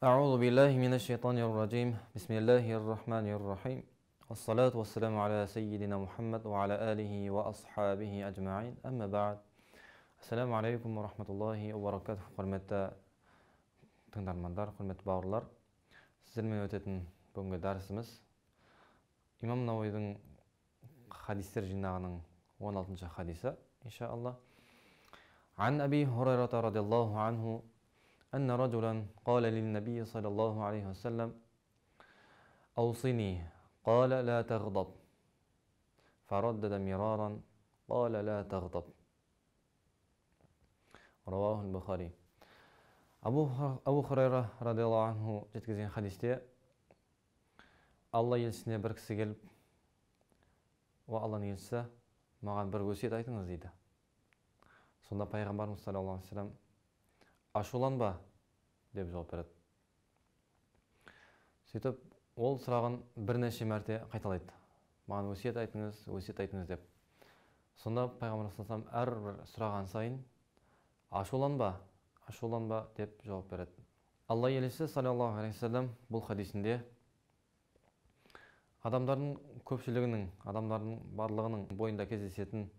أعوذ بالله من الشيطان الرجيم بسم الله الرحمن الرحيم والصلاة والسلام على سيدنا محمد وعلى آله وأصحابه أجمعين أما بعد Assalamu alaikum wa rahmatullahi wa barakatuh. Құрметті тыңдармандар, құрметті бауырлар, сіздермен өтетін бүгінгі дәрісіміз имам Науидің хадистер жинағының 16-шы хадисі иншаалла. عن أبي هريرة رضي الله عنه أن رجلا قال للنبي صلى الله عليه وسلم أوصني قال لا تغضب فردد مرارا قال لا تغضب رواه البخاري. Абу Хурайра радиаллаху анху жеткізген хадисте Алла елшісіне бір кісі келіп, Алланың елшісі, маған бір өсиет айтыңыз дейді. Сонда пайғамбарымыз саллаллаху алейхи ва саллям ашуланба деп жауап береді. Сөйтіп ол сұрағын бірнеше мәрте қайталайды. Маған өсиет айтыңыз деп. Сонда пайғамбарымыз саллаллаху алейхи ва саллям әрбір сұраған сайын ашуланба деп жауап береді. Алла елшісі саллаллаху алейхи ва саллям бұл хадисінде адамдардың көпшілігінің, адамдардың барлығының бойында кездесетін,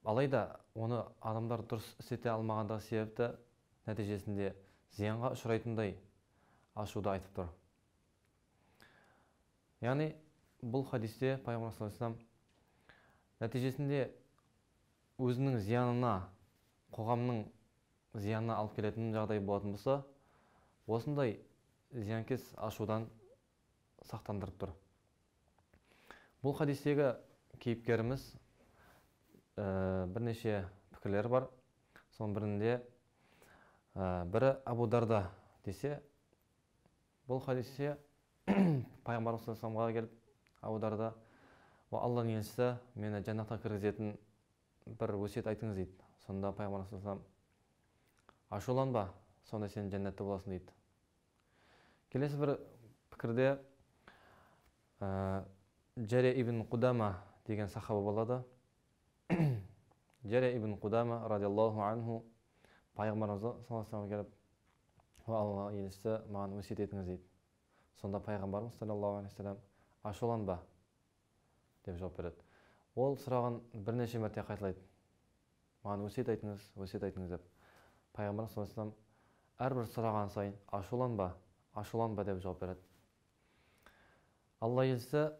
алайда оны адамдар дұрыс істете алмағандығы себепті нәтижесінде зиянға ұшырайтындай ашуды айтып тұр. Яғни бұл хадисте пайғамбар саллаллаху алейхи ва саллям нәтижесінде өзінің зиянына, қоғамның зиянына алып келетін жағдай болатын болса, осындай зиянкес ашудан сақтандырып тұр. Бұл хадистегі кейіпкеріміз бірнеше пікірлер бар. Соның бірінде бірі Абу Дарда десе, бұл хадисте пайғамбарымыз саллаллаху алейхи ва саллямға келіп, Абу Дарда, Алланың елшісі, мені жәннатқа кіргізетін бір өсиет айтыңыз дейді. Сонда пайғамбарымыз саллаллаху алейхи ва саллям ашуланба, сонда сен жәннатта боласың дейді. Келесі бір пікірде Жария ибн Қудама деген сахаба болады. Жария ибн Қудама радиаллаху анху пайғамбарымыз саллаллаху алейхи ва саллямға келіп, Алла елшісі, маған өсиет етіңіз дейді. Сонда пайғамбарымыз саллаллаху алейхи ва саллям ашуланба деп жауап береді. Ол сұрағын бірнеше мәрте қайталайды. Маған өсиет айтыңыз деп. Пайғамбарымыз саллаллаху алейхи ва саллям әрбір сұраған сайын ашуланба деп жауап береді. Алла елшісі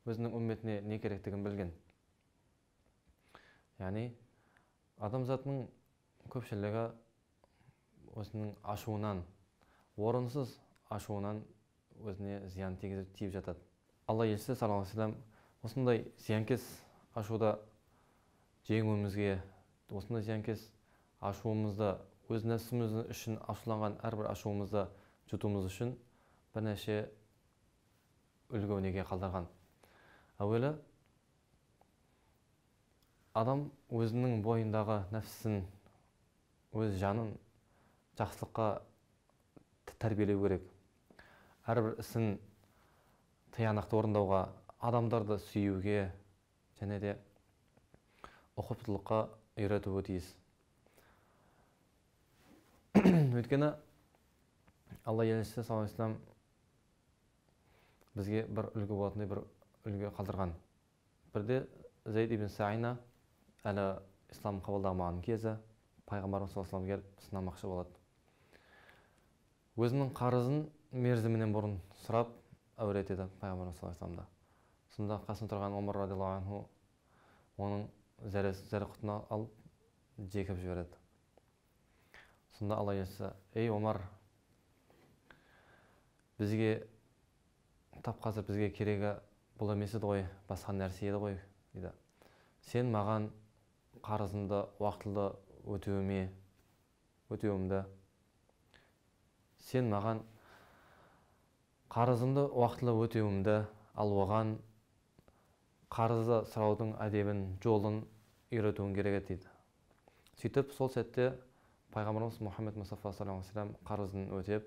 өзінің үмметіне не керектігін білген. Яғни адамзаттың көпшілігі өзінің ашуынан, орынсыз ашуынан өзіне зиян тиіп жатады. Алла елшісі саллаллаху алейхи ва саллям осындай зиянкес ашуда жеңуімізге, осындай зиянкес ашуымызды, өз нәпсіміз үшін ашуланған әрбір ашуымызды жұтуымыз үшін бірнеше үлгі өнеге қалдырған. Әуелі адам өзінің бойындағы нәпсісін, өз жанын жақсылыққа тәрбиелеу керек. Әрбір ісін тиянақты орындауға, адамдарды сүюге және де ұқыптылыққа үйретуі тиіс. Өйткені Алла елшісі саллаллаху алейхи ва саллям бізге бір үлгі болатындай бір үлгі қалдырған. Бірде Зайд ибн Саина әлі ислам қабылдамаған кезі пайғамбарымыз саллаллаху алейхи ва саллям келіп сынамақшы болады. Өзінің қарызын мерзімінен бұрын сұрап әуретеді пайғамбарымыз саллаллаху алейхи ва саллямда. Сонда қасында тұрған Омар радиаллаху анху оның зәр-құтын алып жекіп жібереді. Сонда Алла елшісі, ей Омар, тап қазір бізге керегі бұл емес еді ғой, басқа нәрсе еді ғой дейді. Сен маған қарызымды уақытылы өтеуімді, ал оған қарызды сұраудың әдебін, жолын үйретуің керек дейді. Сөйтіп, сол сәтте пайғамбарымыз Мұхаммед Мұстафа саллаллаху алейхи ва саллям қарызын өтеп,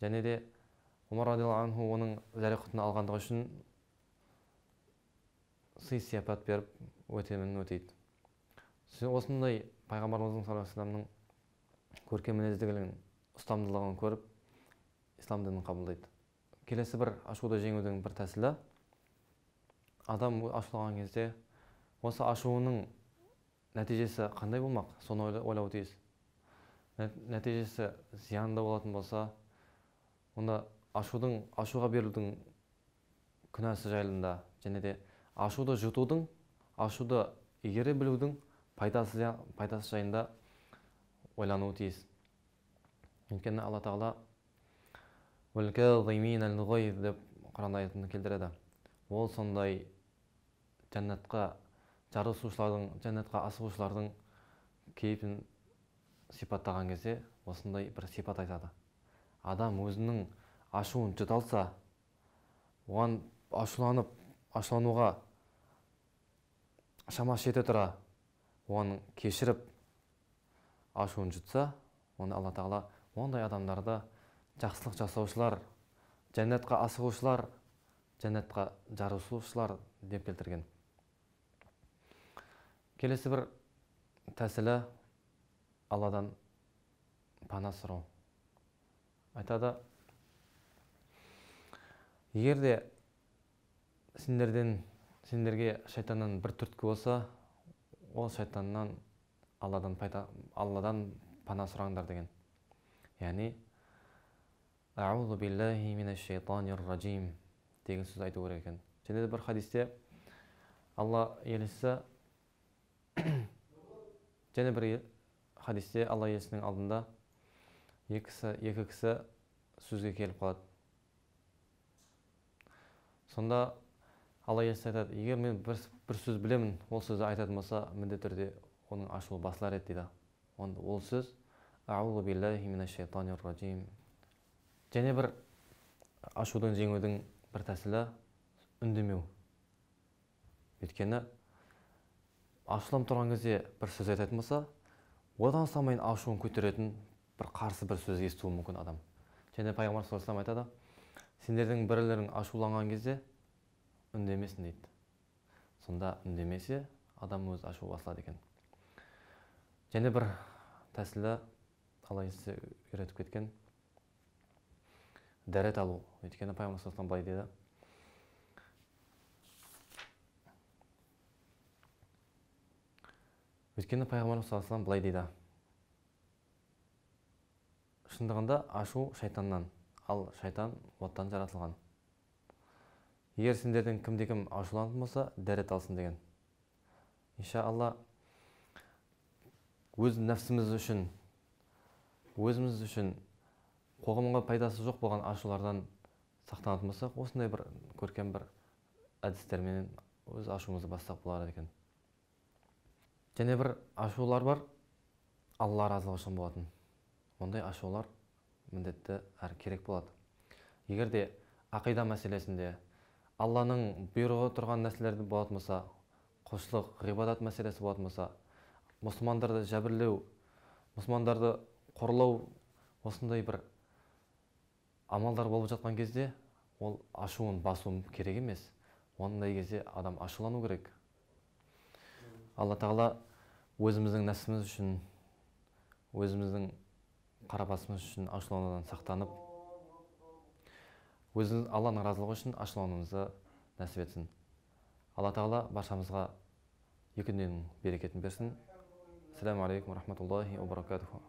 және де Омар радиаллаху анху оның зәр-құтын алғандығы үшін сый сияпат беріп өтемін өтейді. Осындай пайғамбарымыздың саллаллаху алейхи ва саллямның көркем мінезділігін, ұстамдылығын көріп, ислам дінін қабылдайды. Келесі бір ашуды жеңудің бір тәсілі, адам ашуланған кезде осы ашуының нәтижесі қандай болмақ, соны ойлауы тиіс. Нәтижесі зиянды болатын болса, онда ашуға берілудің күнәсі жайында, және де ашуды жұтудың, ашуды игере білудің пайдасы жайында ойлануы тиіс. Өйткені Алла Тағала деп Құран аятында келтіреді. Ол сондай жәннатқа жарысушылардың, жәннатқа асығушылардың кейпін сипаттаған кезде осындай бір сипат айтады. Адам өзінің ашуын жұта алса, оған ашулануға шамасы жете тұра, оған кешіріп ашуын жұтса, онда Алла Тағала ондай адамдарды жақсылық жасаушылар, жәннатқа асығушылар, жәннатқа жарысушылар деп келтірген. Келесі бір тәсілі Алладан пана сұрау. Айтады, егер де сендерге шайтаннан бір түрткі болса, ол шайтаннан Алладан пана сұраңдар деген. Яғни, «Аузу биллахи минаш шайтанир раджим» деген сөз айту керек екен. Және де бір хадисте Алла елшісі және бір хадисте Алла елшісінің алдында екі кісі сөзге келіп қалады. Сонда Алла елшісі айтады, егер мен бір сөз білемін, ол сөзді айтатын болса, міндетті түрде оның ашуы басылар еді дейді. Ол сөз «Аузу биллахи минаш шайтанир раджим». Және бір ашудың жеңудің бір тәсілі үндемеу. Өйткені ашуланып тұрған кезде бір сөз айтатын болса, одан самайын ашуын көтеретін бір қарсы бір сөз естуі мүмкін адам. Және Пайғамбар саллаллаху алейхи вассалам айтады, сендердің бірлерің ашуланған кезде үндемесін дейді. Сонда үндемесе, адам өз ашуы басылады екен. Және бір тәсілі Алла елшісі үйретіп кеткен дәрет алу. Өйткені Пайғамбар саллаллаху алейхи вассалам былай деді, шындығында ашу шайтаннан, ал шайтан оттан жаратылған. Егер сендердің кімде-кім ашуланатын болса, дәрет алсын деген. Иншалла, өз нәпсіміз үшін, өзіміз үшін қоғамға пайдасы жоқ болған ашулардан сақтанатын болсақ, осындай бір көркем бір әдістермен өз ашуымызды бастап болады екен. Және бір ашулар бар, Алла разылығы үшін болатын. Ондай ашулар міндетті әрі керек болады. Егер де ақида мәселесінде Алланың бұйрығы тұрған нәрселерді болатын болса, құлшылық, ғибадат мәселесі болатын болса, мұсылмандарды жәбірлеу, мұсылмандарды қорлау, осындай бір амалдар болып жатқан кезде, ол ашуын басу керек емес. Ондай кезде адам ашулану керек. Алла Тағала өзіміздің нәпсіміз үшін, өзіміздің қарабасымыз үшін ашуланудан сақтанып, Алланың разылығы үшін ашулануымызды нәсіп етсін. Алла Тағала баршамызға екі дүниенің берекетін берсін. Ассаламу алейкум ва рахматуллахи ва баракатуху.